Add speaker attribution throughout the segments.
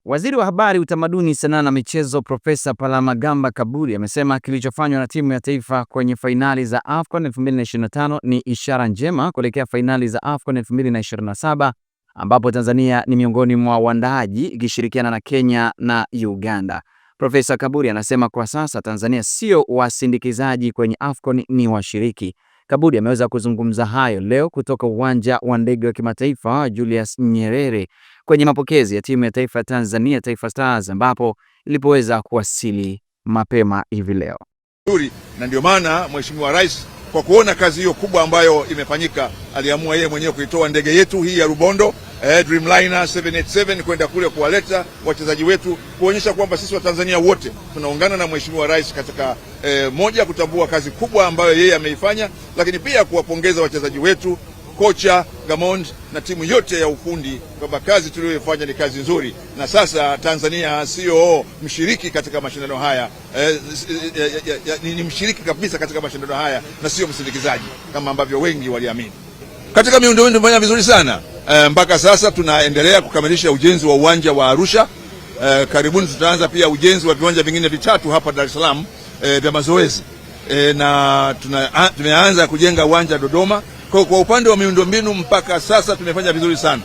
Speaker 1: Waziri wa Habari, Utamaduni, Sanaa na Michezo Profesa Palamagamba Kabudi amesema kilichofanywa na timu ya taifa kwenye fainali za AFCON 2025 ni ishara njema kuelekea fainali za AFCON 2027 ambapo Tanzania ni miongoni mwa waandaaji ikishirikiana na Kenya na Uganda. Profesa Kabudi anasema kwa sasa Tanzania sio wasindikizaji kwenye AFCON, ni washiriki. Kabudi ameweza kuzungumza hayo leo kutoka uwanja wa ndege wa kimataifa Julius Nyerere kwenye mapokezi ya timu ya taifa ya Tanzania, Taifa Stars, ambapo ilipoweza kuwasili mapema hivi leo.
Speaker 2: Na ndio maana Mheshimiwa Rais kwa kuona kazi hiyo kubwa ambayo imefanyika aliamua yeye mwenyewe kuitoa ndege yetu hii ya Rubondo Dreamliner 787 kwenda kule kuwaleta wachezaji wetu, kuonyesha kwamba sisi wa Tanzania wote tunaungana na Mheshimiwa Rais katika moja, kutambua kazi kubwa ambayo yeye ameifanya, lakini pia kuwapongeza wachezaji wetu, kocha Gamond na timu yote ya ufundi kwamba kazi tuliyoifanya ni kazi nzuri, na sasa Tanzania sio mshiriki katika mashindano haya, ni mshiriki kabisa katika mashindano haya na sio msindikizaji kama ambavyo wengi waliamini. Katika miundombinu tumefanya vizuri sana. Mpaka sasa tunaendelea kukamilisha ujenzi wa uwanja wa Arusha. Karibuni tutaanza pia ujenzi wa viwanja vingine vitatu hapa Dar es Salaam vya mazoezi. Na tumeanza kujenga uwanja Dodoma. Kwa upande wa miundombinu mpaka sasa tumefanya vizuri sana.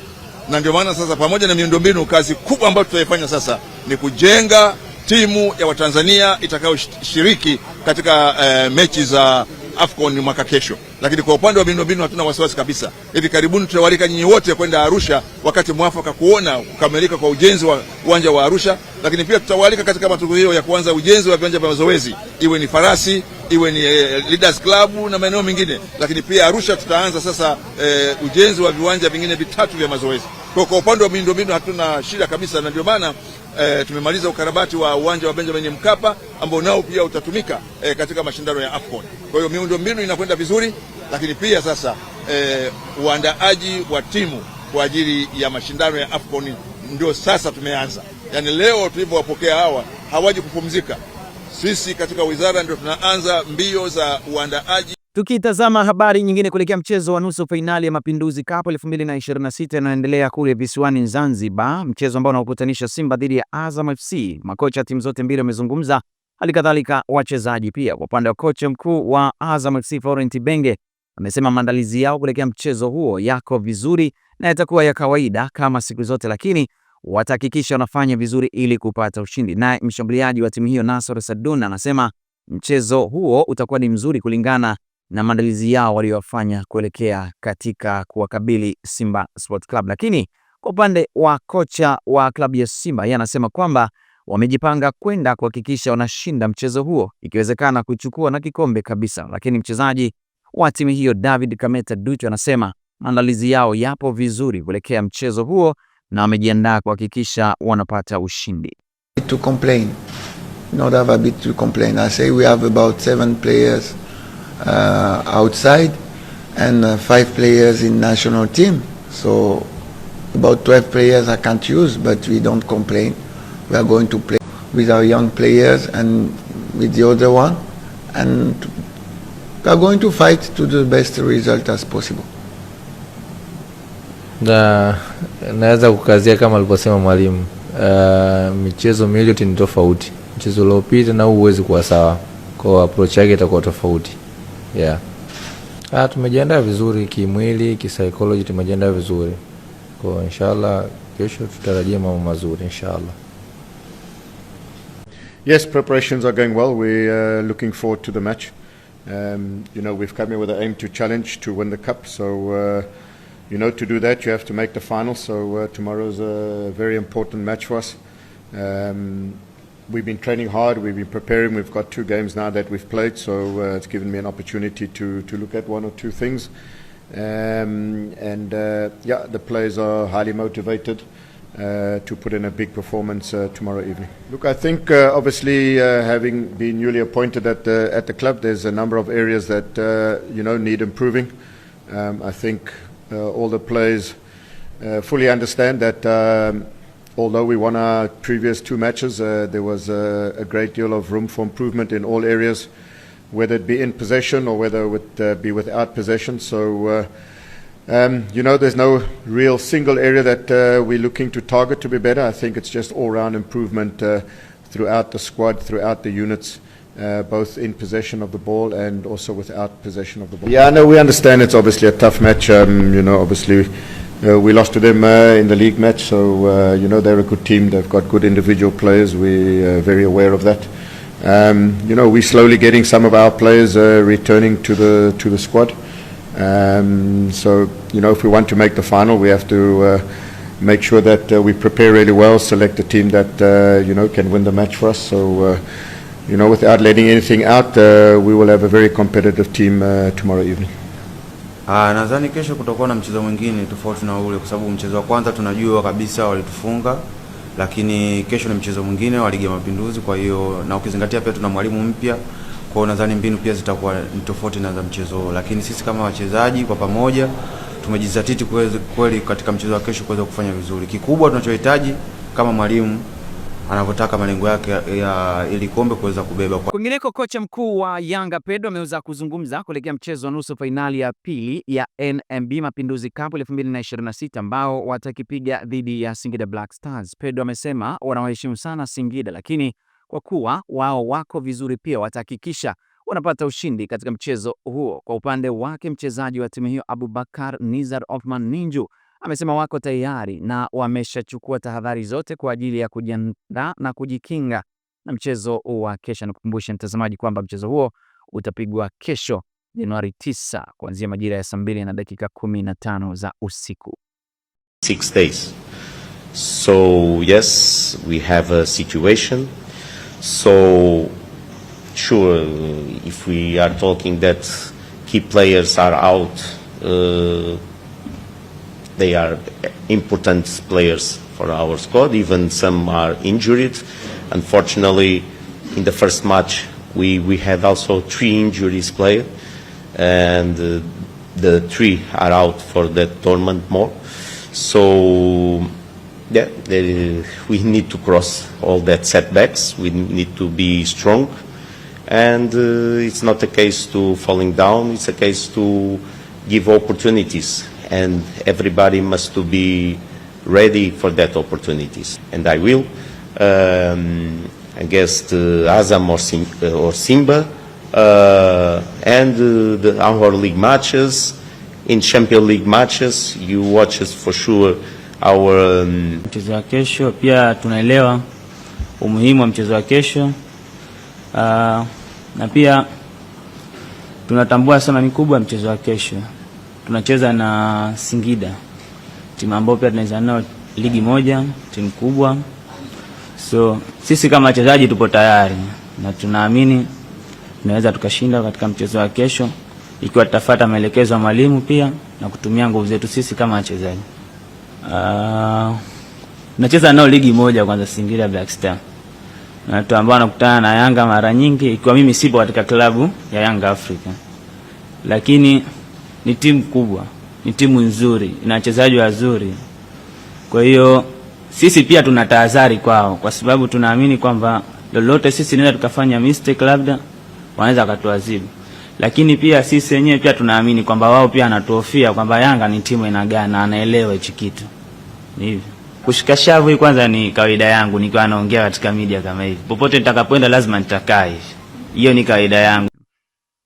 Speaker 2: Na ndio maana sasa pamoja na miundombinu, kazi kubwa ambayo tutaifanya sasa ni kujenga timu ya Watanzania itakayoshiriki katika mechi za AFCON mwaka kesho. Lakini kwa upande wa miundombinu hatuna wasiwasi kabisa. Hivi karibuni tutawalika nyinyi wote kwenda Arusha wakati mwafaka kuona kukamilika kwa ujenzi wa uwanja wa Arusha, lakini pia tutawalika katika matukio ya kuanza ujenzi wa viwanja vya mazoezi, iwe ni Farasi, iwe ni Leaders Club na maeneo mengine. Lakini pia Arusha tutaanza sasa ujenzi wa viwanja vingine vitatu vya mazoezi. Kwa upande wa miundombinu hatuna shida kabisa, na ndio maana tumemaliza ukarabati wa uwanja wa Benjamin Mkapa ambao nao pia utatumika katika mashindano ya AFCON. Kwa hiyo miundombinu inakwenda vizuri, lakini pia sasa uandaaji wa timu kwa ajili ya mashindano ya AFCON ndio sasa tumeanza. Yaani leo tulipowapokea hawa hawaji kupumzika. Sisi katika wizara ndio tunaanza mbio za uandaaji.
Speaker 1: Tukitazama habari nyingine kuelekea mchezo wa nusu fainali ya Mapinduzi Cup 2026 unaendelea kule visiwani Zanzibar, mchezo ambao unakutanisha Simba dhidi ya Azam FC. Makocha wa timu zote mbili wamezungumza, halikadhalika wachezaji pia. Kwa upande wa kocha mkuu wa Azam FC Florent Ibenge amesema maandalizi yao kuelekea mchezo huo yako vizuri na yatakuwa ya kawaida kama siku zote, lakini watahakikisha wanafanya vizuri ili kupata ushindi. Naye mshambuliaji wa timu hiyo Nasor Sadun anasema mchezo huo utakuwa ni mzuri kulingana na maandalizi yao waliyofanya kuelekea katika kuwakabili Simba Sports Club. Lakini kwa upande wa kocha wa klabu ya Simba, yeye anasema kwamba wamejipanga kwenda kuhakikisha wanashinda mchezo huo, ikiwezekana kuchukua na kikombe kabisa. Lakini mchezaji wa timu hiyo David Kameta Ducho anasema maandalizi yao yapo vizuri kuelekea mchezo huo na wamejiandaa kuhakikisha wanapata ushindi.
Speaker 3: To complain, not have a bit to complain. I say we have about 7 players outside and 5 players in national team, so about 12 players I can't use, but we don't complain. We are going to play with our young players and with the other one, and we are going to fight to the best result as possible.
Speaker 4: Naweza kukazia kama alivyosema mwalimu, michezo miwili ni tofauti. Mchezo uliopita na huwezi kuwa sawa, kwa approach yake itakuwa tofauti. Yeah. Tumejiandaa vizuri kimwili, kisaikolojia tumejiandaa vizuri. Kwa inshallah kesho tutarajia mambo mazuri inshallah.
Speaker 5: Yes, preparations are going well. We're looking forward to the match. We've come here with an aim to challenge to win the cup. So, to do that you have to make the final. So tomorrow's a very important match for us. We've been training hard, we've been preparing, we've got 2 games now that we've played, so it's given me an opportunity to look at 1 or 2 things. The players are highly motivated to put in a big performance tomorrow evening. Look, I think obviously having been newly appointed at the club, there's a number of areas that need improving. I think all the players fully understand that although we won our previous 2 matches, there was a great deal of room for improvement in all areas, whether it be in possession or whether it be without possession. So There's no real single area that we're looking to target to be better. I think it's just all-round improvement throughout the squad, throughout the units, both in possession of the ball and also without possession of the ball. Yeah, no, we understand it's obviously a tough match. Obviously we lost to them in the league match, so they're a good team. They've got good individual players. We're very aware of that. We're slowly getting some of our players returning to the squad. If we want to make the final, we have to make sure that we prepare really well, select a team that can win the match for us. So without letting anything out, we will have a very competitive team tomorrow evening.
Speaker 6: Nadhani kesho kutakuwa na mchezo mwingine tofauti na ule, kwa sababu mchezo wa kwanza tunajua kabisa walitufunga, lakini kesho ni mchezo mwingine wa Ligi ya Mapinduzi. Kwa hiyo na ukizingatia pia tuna mwalimu mpya, kwa hiyo nadhani mbinu pia zitakuwa tofauti na za mchezo, lakini sisi kama wachezaji kwa pamoja tumejizatiti kweli katika mchezo wa kesho kuweza kufanya vizuri. Kikubwa tunachohitaji kama mwalimu anavyotaka malengo yake ya ili kombe kuweza kubeba.
Speaker 1: Kwingineko, kocha mkuu wa Yanga Pedro ameweza kuzungumza kuelekea mchezo wa nusu fainali ya pili ya NMB Mapinduzi Cup 2026 ambao watakipiga dhidi ya Singida Black Stars. Pedro amesema wanawaheshimu sana Singida, lakini kwa kuwa wao wako vizuri pia watahakikisha wanapata ushindi katika mchezo huo. Kwa upande wake, mchezaji wa timu hiyo Abubakar Nizar Othman Ninju amesema wako tayari na wameshachukua tahadhari zote kwa ajili ya kujiandaa na kujikinga na mchezo wa kesho. Nakukumbusha mtazamaji kwamba mchezo huo utapigwa kesho Januari 9 kuanzia majira ya saa 2:15 za usiku.
Speaker 7: 6 days. So yes, we have a situation. So sure, if we are talking that key players are out, they are important players for our squad. Even some are injured. Unfortunately, in the first match, we had also 3 injuries players, and the 3 are out for that tournament more. So yeah, we need to cross all that setbacks. We need to be strong, and it's not a case to falling down. It's a case to give opportunities, and everybody must to be ready for that opportunities. And I will against Azam or Simba, and our league matches, in Champions League matches. You watch us for sure. Our
Speaker 8: mchezo wa kesho pia tunaelewa umuhimu wa mchezo wa kesho, na pia tunatambua sana mikubwa ya mchezo wa kesho. Tunacheza na Singida, timu ambayo pia tunaweza nao ligi moja, timu kubwa. So sisi kama wachezaji tupo tayari na tunaamini tunaweza tukashinda katika mchezo wa kesho, ikiwa tutafuata maelekezo ya mwalimu pia na kutumia nguvu zetu sisi kama wachezaji. Tunacheza nao ligi moja kwanza, Singida Black Star, na watu ambao wanakutana na Yanga mara nyingi, ikiwa mimi sipo katika klabu ya Yanga Africa, lakini ni timu kubwa, ni timu nzuri, ina wachezaji wazuri. Kwa hiyo sisi pia tunatahadhari kwao, kwa sababu tunaamini kwamba lolote sisi tunaweza tukafanya mistake, labda wanaweza katuadhibu. Lakini pia sisi wenyewe pia tunaamini kwamba wao pia anatuhofia kwamba Yanga ni timu inagana, anaelewa hichi kitu. Ni hivyo. Kushika shavu kwanza ni kawaida yangu, nikiwa naongea katika media kama hivi. Popote nitakapoenda lazima nitakaa hivi. Hiyo ni kawaida yangu.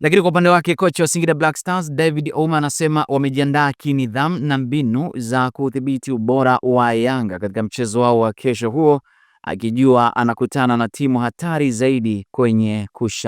Speaker 1: Lakini kwa upande wake kocha wa Singida Black Stars David Ouma anasema wamejiandaa kinidhamu na mbinu za kudhibiti ubora wa Yanga katika mchezo wao wa kesho huo, akijua anakutana na timu hatari zaidi kwenye kusha